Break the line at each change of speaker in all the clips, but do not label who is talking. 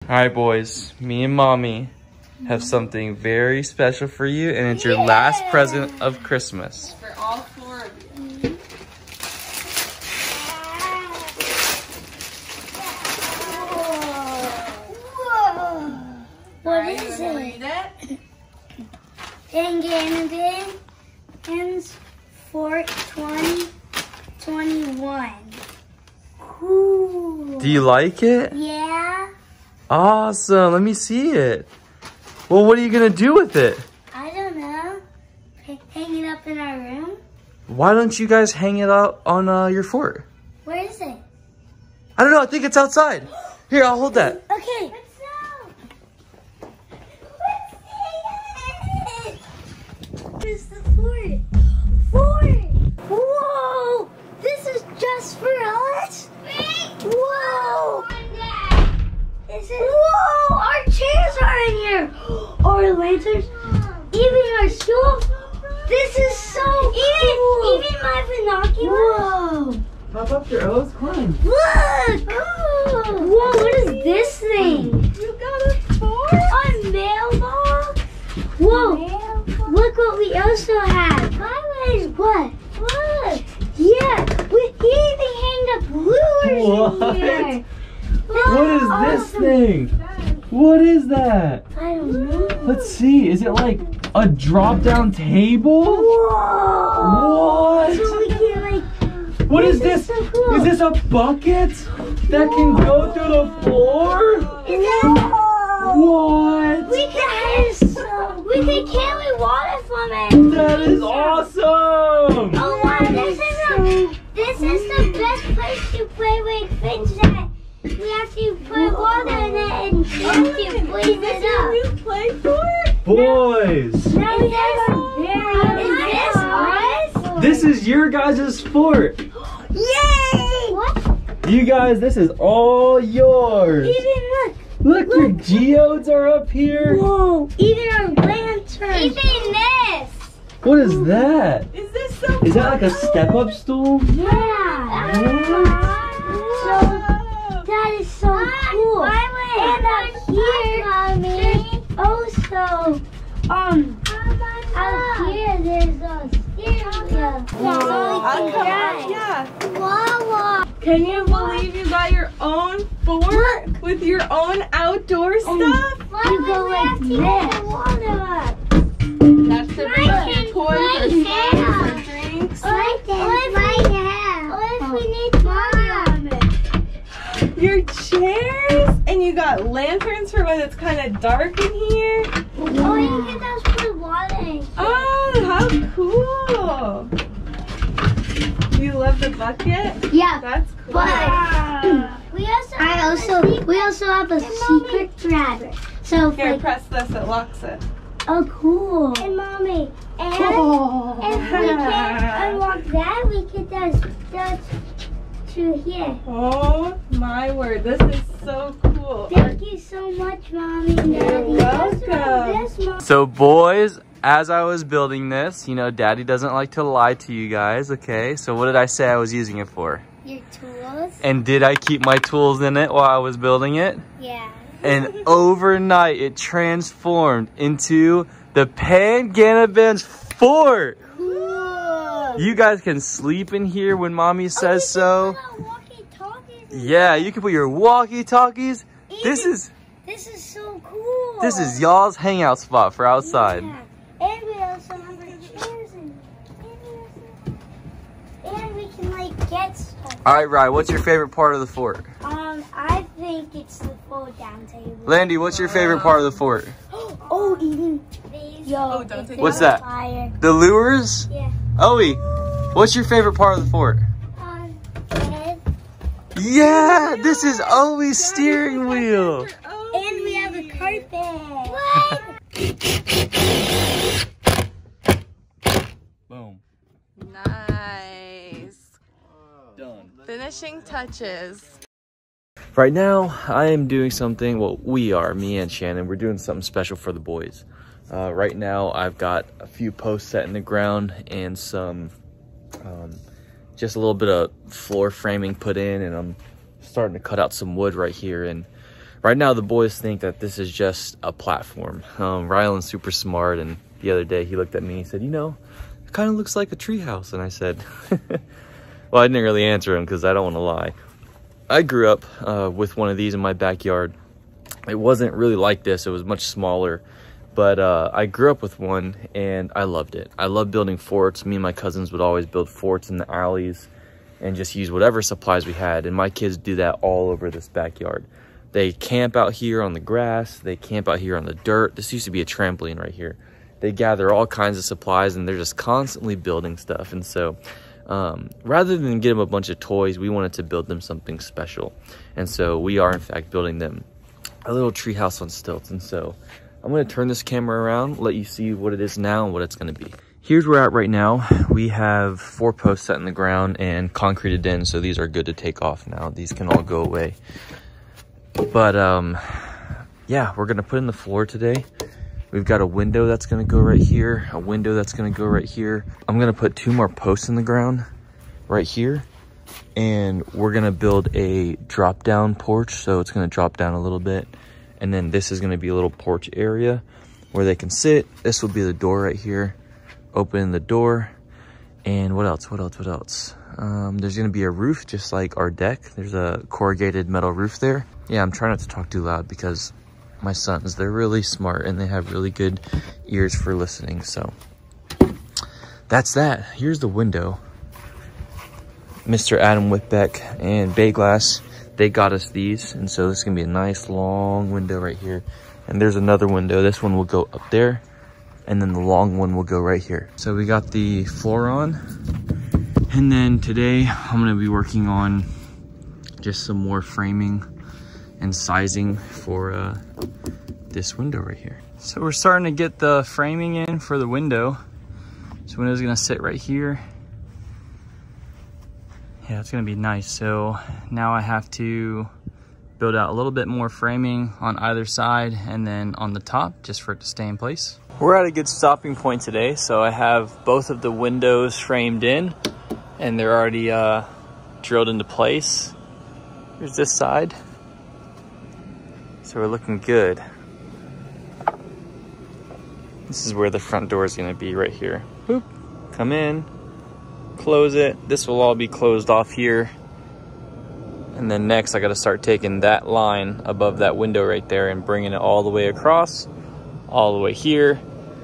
All right, boys, me and mommy have something very special for you, and it's your last present of Christmas.
For all 4 of you.
Whoa. What is it?
Read it?
Independence for 2021. Cool.
Do you like it?
Yeah.
Awesome. Let me see it. Well, what are you going to do with it?
I don't know. Hang it up in our room.
Why don't you guys hang it up on your fort?
Where is it?
I don't know. I think it's outside. Here, I'll hold that.
Okay. Where's the fort? Fort! Whoa! This is just for us? Whoa! Whoa! Our chairs are in here! Our lanterns, even our stool. This is so cool! Even my binoculars. Whoa!
Pop up your O's, climb.
Look! Whoa, what is this thing?
You got a fort?
A mailbox? Whoa! Look what we also have. What? Look! Yeah! We even hanged up lures
What?
in here.
What is this thing? What is that?
I don't know.
Let's see. Is it like a drop-down table?
Whoa!
What?
So we can like.
What is this?
So cool.
Is this a bucket that can go through the floor?
Is that?
What?
We can carry water from it.
That is awesome!
Oh wow! This is the best place to play with things that we have to put water in it and we have to freeze it up.
You play fort?
Boys,
Is this ours?
this is your guys' fort.
Yay! What?
You guys, this is all yours.
Even
Look, your geodes are up here.
whoa! Even our lanterns. Even this.
What is that?
Is this so
Is that like a step-up stool?
Yeah. So that is so cool. And up here, also, out here there's a steering wheel.
I'll come
Yeah.
up, yeah.
Wow.
Can you believe you got your own fort with your own outdoor stuff?
You go like this.
That's to bring your toys or snacks or drinks.
What if we need water on it?
Your chairs, and you got lanterns for when it's kind of dark in here.
Oh, you can just put water in.
Oh, how cool! You love the bucket?
Yeah.
That's cool.
But we also have a secret grabber. So
Here,
like,
press this, it locks it.
oh cool. And mommy, and if we can't unlock that, we can just to here.
Oh my word, this is so cool.
Thank you so much, mommy and daddy.
welcome.
So boys, as I was building this, you know, Daddy doesn't like to lie to you guys, okay? So what did I say I was using it for?
Your tools?
And did I keep my tools in it while I was building it?
Yeah.
And overnight, it transformed into the Panganabens fort.
Cool.
You guys can sleep in here when mommy says so. Yeah, you can put your walkie-talkies. This is
so cool.
This is y'all's hangout spot for outside.
Yeah. And we also have our chairs and we can like get stuff.
All right, Rye, what's your favorite part of the fort?
I think it's the fold down table.
Landy, what's your favorite part of the fort?
Oh, even these. Yo,
don't take
What's that?
fire.
The lures?
Yeah.
Owie, what's your favorite part of the fort?
Bed.
Yeah, this is Owie's steering wheel.
And we have a carpet. What?
Boom.
Nice.
Done.
Finishing touches.
Right now, I am doing something, well, we are, me and Shannon, we're doing something special for the boys. Right now, I've got a few posts set in the ground and some, just a little bit of floor framing put in, and I'm starting to cut out some wood right here. And Right now, the boys think that this is just a platform. Rylan's super smart, and the other day he looked at me and he said, you know, it kind of looks like a treehouse. And I said, well, I didn't really answer him because I don't want to lie. I grew up with one of these in my backyard. It wasn't really like this. It was much smaller. But I grew up with one, and I loved it. I love building forts. Me and my cousins would always build forts in the alleys and just use whatever supplies we had. And my kids do that all over this backyard. They camp out here on the grass. They camp out here on the dirt. This used to be a trampoline right here. They gather all kinds of supplies, and they're just constantly building stuff. And so rather than get them a bunch of toys, we wanted to build them something special. And so we are, in fact, building them a little treehouse on stilts. And so I'm going to turn this camera around, let you see what it is now and what it's going to be. Here's where we're at right now. We have 4 posts set in the ground and concreted in, so these are good to take off now. These can all go away. But yeah, we're going to put in the floor today. We've got a window that's going to go right here, a window that's going to go right here. I'm going to put 2 more posts in the ground right here, and we're going to build a drop down porch, so it's going to drop down a little bit. And then this is going to be a little porch area where they can sit. This will be the door right here. Open the door. And what else? What else? What else? There's going to be a roof just like our deck. There's a corrugated metal roof there. Yeah, I'm trying not to talk too loud because my sons, they're really smart and they have really good ears for listening. So that's that. Here's the window. Mr. Adam Whitbeck and Bay Glass, they got us these, and so this is gonna be a nice long window right here. And there's another window. This one will go up there, and then the long one will go right here. So we got the floor on, and then today I'm gonna be working on just some more framing and sizing for this window right here. So we're starting to get the framing in for the window. This window's gonna sit right here. Yeah, it's gonna be nice. So now I have to build out a little bit more framing on either side and then on the top just for it to stay in place. We're at a good stopping point today. So I have both of the windows framed in and they're already drilled into place. Here's this side. So we're looking good. This is where the front door is gonna be right here. Boop, come in. Close it. This will all be closed off here. And then next I got to start taking that line above that window right there and bringing it all the way across, all the way here,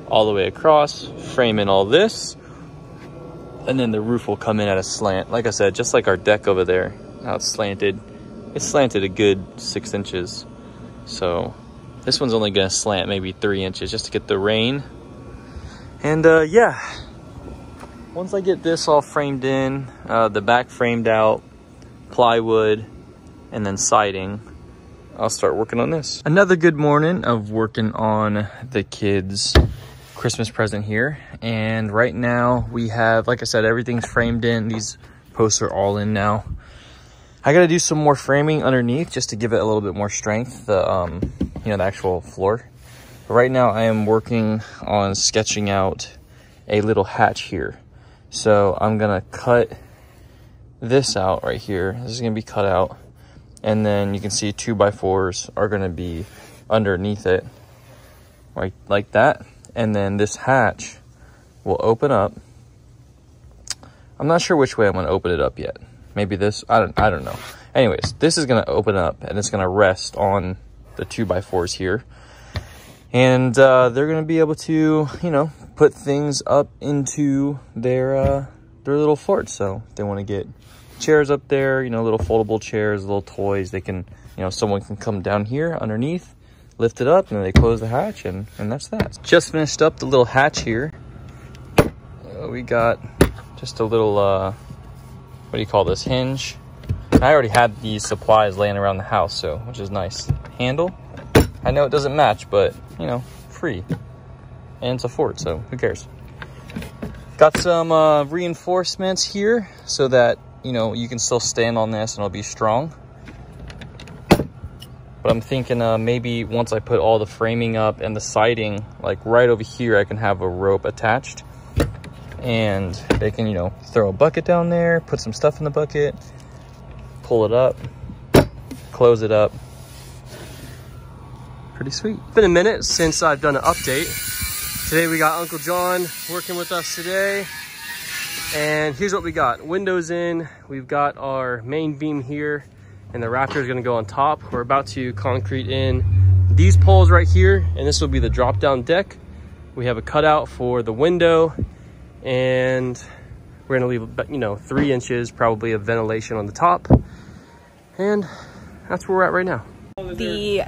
all the way across, framing all this. And then the roof will come in at a slant. Like I said, just like our deck over there, how it's slanted. It's slanted a good 6 inches. So this one's only going to slant maybe 3 inches just to get the rain. And yeah. Once I get this all framed in, the back framed out, plywood, and then siding, I'll start working on this. Another good morning of working on the kids' Christmas present here. And right now we have, like I said, everything's framed in. These posts are all in now. I gotta do some more framing underneath just to give it a little bit more strength, the the actual floor. But right now I am working on sketching out a little hatch here. So I'm gonna cut this out right here. This is gonna be cut out. And then you can see 2x4s are gonna be underneath it, like that. And then this hatch will open up. I'm not sure which way I'm gonna open it up yet. Maybe this, I don't know. Anyways, this is gonna open up and it's gonna rest on the 2x4s here. And they're gonna be able to, put things up into their little fort. So they want to get chairs up there, little foldable chairs, little toys. They can, someone can come down here underneath, lift it up, and then they close the hatch, and that's that. Just finished up the little hatch here. We got just a little, what do you call this, hinge. I already had these supplies laying around the house, so which is nice. Handle. I know it doesn't match, but free. And it's a fort, so who cares? Got some reinforcements here so that, you can still stand on this and it'll be strong. But I'm thinking maybe once I put all the framing up and the siding, like right over here, I can have a rope attached. And they can, throw a bucket down there, put some stuff in the bucket, pull it up, close it up.
Pretty sweet. It's been a minute since I've done an update. Today we got Uncle John working with us today. And here's what we got. Windows in, we've got our main beam here, and the Raptor is gonna go on top. We're about to concrete in these poles right here, and this will be the drop down deck. We have a cutout for the window, and we're gonna leave, you know, 3 inches probably of ventilation on the top. And that's where we're at right now.
The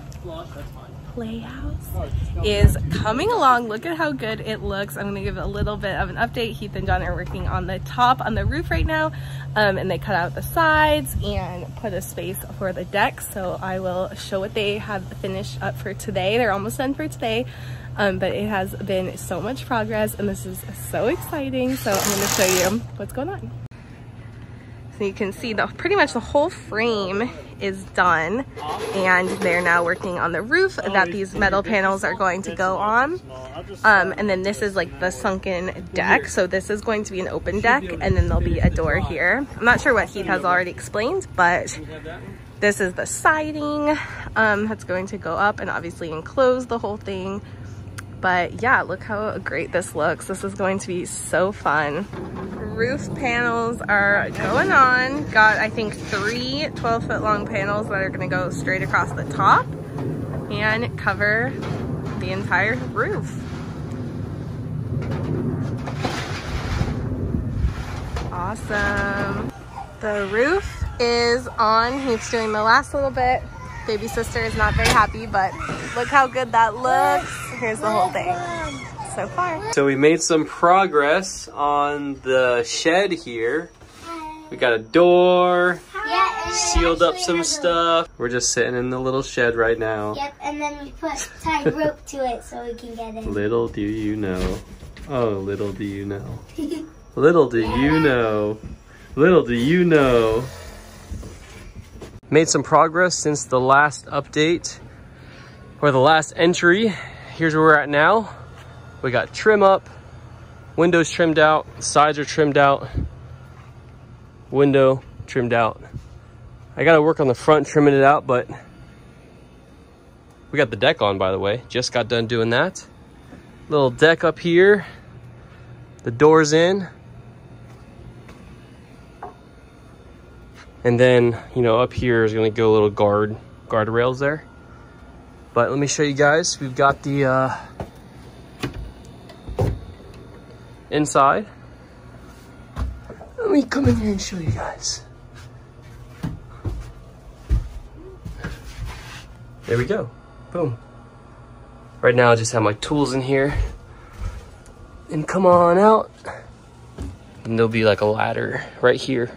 playhouse is coming along. Look at how good it looks. I'm gonna give a little bit of an update. Heath and John are working on the top, on the roof right now, and they cut out the sides and put a space for the deck. So I will show what they have finished up for today. They're almost done for today, but it has been so much progress, and this is so exciting. So I'm gonna show you what's going on. So you can see pretty much the whole frame is done, and they're now working on the roof that these metal panels are going to go on. And then this is like the sunken deck. So this is going to be an open deck, and then there'll be a door here. I'm not sure what Heath has already explained, but this is the siding that's going to go up and obviously enclose the whole thing. But yeah, look how great this looks. This is going to be so fun. Roof panels are going on. Got, I think, 3 12-foot long panels that are gonna go straight across the top and cover the entire roof. Awesome. The roof is on. He's doing the last little bit. Baby sister is not very happy, but look how good that looks. Here's the whole thing so far.
So we made some progress on the shed here. We got a door, sealed up some stuff. We're just sitting in the little shed right now.
Yep, and then we tied rope to it so we can get in.
Little do you know. Oh, little do you know. Little do you know. Little do you know. Made some progress since the last update, or the last entry. Here's where we're at now. We got trim up, windows trimmed out, sides are trimmed out, window trimmed out. I gotta work on the front trimming it out, but we got the deck on, by the way. Just got done doing that. Little deck up here, the doors in. And then, you know, up here is gonna go a little guardrails there. But let me show you guys. We've got the inside. Let me come in here and show you guys. There we go. Boom. Right now I just have my tools in here. And come on out. And there'll be like a ladder right here.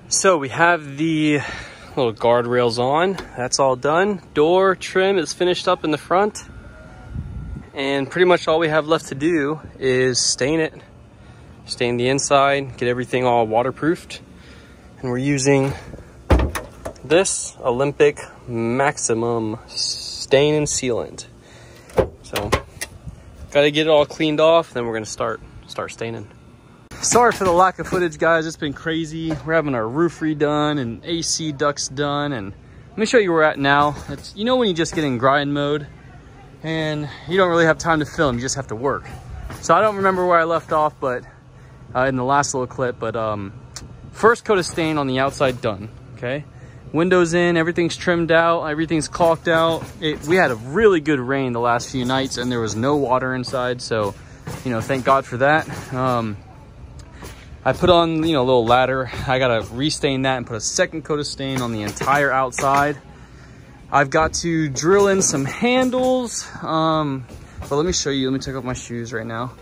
So we have the little guardrails on. That's all done. Door trim is finished up in the front. And pretty much all we have left to do is stain it. Stain the inside, get everything all waterproofed. And we're using this Olympic Maximum stain and sealant. So gotta get it all cleaned off, then we're gonna start staining. Sorry for the lack of footage, guys. It's been crazy. We're having our roof redone and AC ducts done, and let me show you where we're at now. It's, you know, when you just get in grind mode and you don't really have time to film, you just have to work. So I don't remember where I left off, but in the last little clip, but first coat of stain on the outside done. Okay, windows in, everything's trimmed out, everything's caulked out. We had a really good rain the last few nights, and there was no water inside, so you know, thank God for that. I put on, you know, a little ladder. I gotta restain that and put a second coat of stain on the entire outside. I've got to drill in some handles, but let me show you. Let me take off my shoes right now.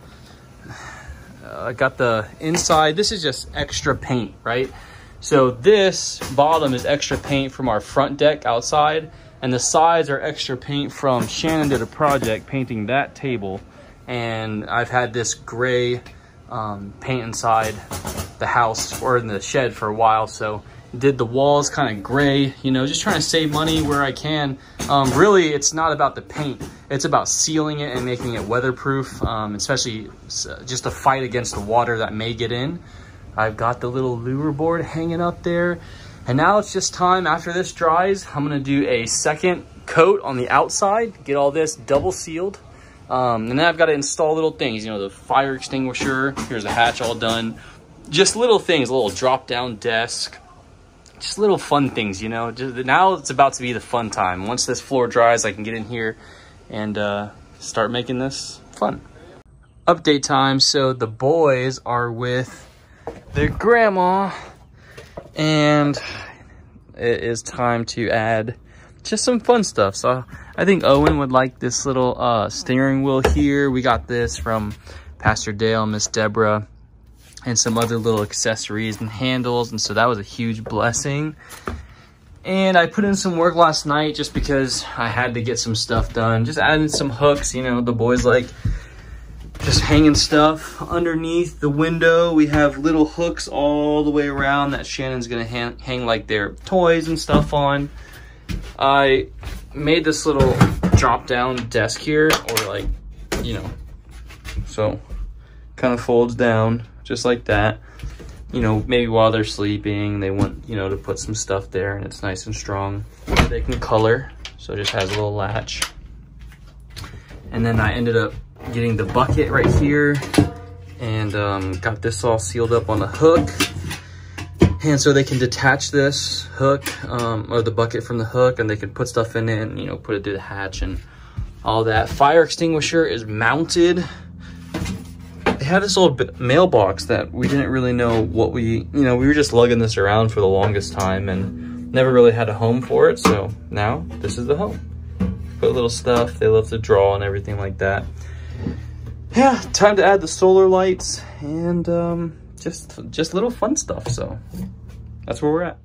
I got the inside. This is just extra paint, right? So this bottom is extra paint from our front deck outside, and the sides are extra paint from Shannon did a project painting that table, and I've had this gray paint inside the house or in the shed for a while, so did the walls kind of gray, you know, just trying to save money where I can. Really, it's not about the paint, it's about sealing it and making it weatherproof, especially just to fight against the water that may get in. I've got the little lure board hanging up there, and now it's just time. After this dries, I'm gonna do a second coat on the outside, get all this double sealed. And then I've got to install little things, you know, the fire extinguisher. Here's the hatch all done. Just little things, a little drop down desk. Just little fun things, you know. Just, now it's about to be the fun time. Once this floor dries, I can get in here and start making this fun. Update time. So the boys are with their grandma, and it is time to add just some fun stuff. So I think Owen would like this little steering wheel here. We got this from Pastor Dale and Miss Deborah, and some other little accessories and handles, and so that was a huge blessing. And I put in some work last night just because I had to get some stuff done. Just adding some hooks, you know, the boys like just hanging stuff underneath the window. We have little hooks all the way around that Shannon's gonna hang like their toys and stuff on. I made this little drop down desk here, or like, you know, so kind of folds down just like that. You know, maybe while they're sleeping, they want, you know, to put some stuff there, and it's nice and strong. They can color, so it just has a little latch. And then I ended up getting the bucket right here, and got this all sealed up on the hook. And so they can detach this hook, or the bucket from the hook, and they can put stuff in it and, you know, put it through the hatch and all that. Fire extinguisher is mounted. They had this old mailbox that we didn't really know what we were just lugging this around for the longest time and never really had a home for it. So now this is the home. Put little stuff. They love to draw and everything like that. Yeah, time to add the solar lights and just little fun stuff. So that's where we're at.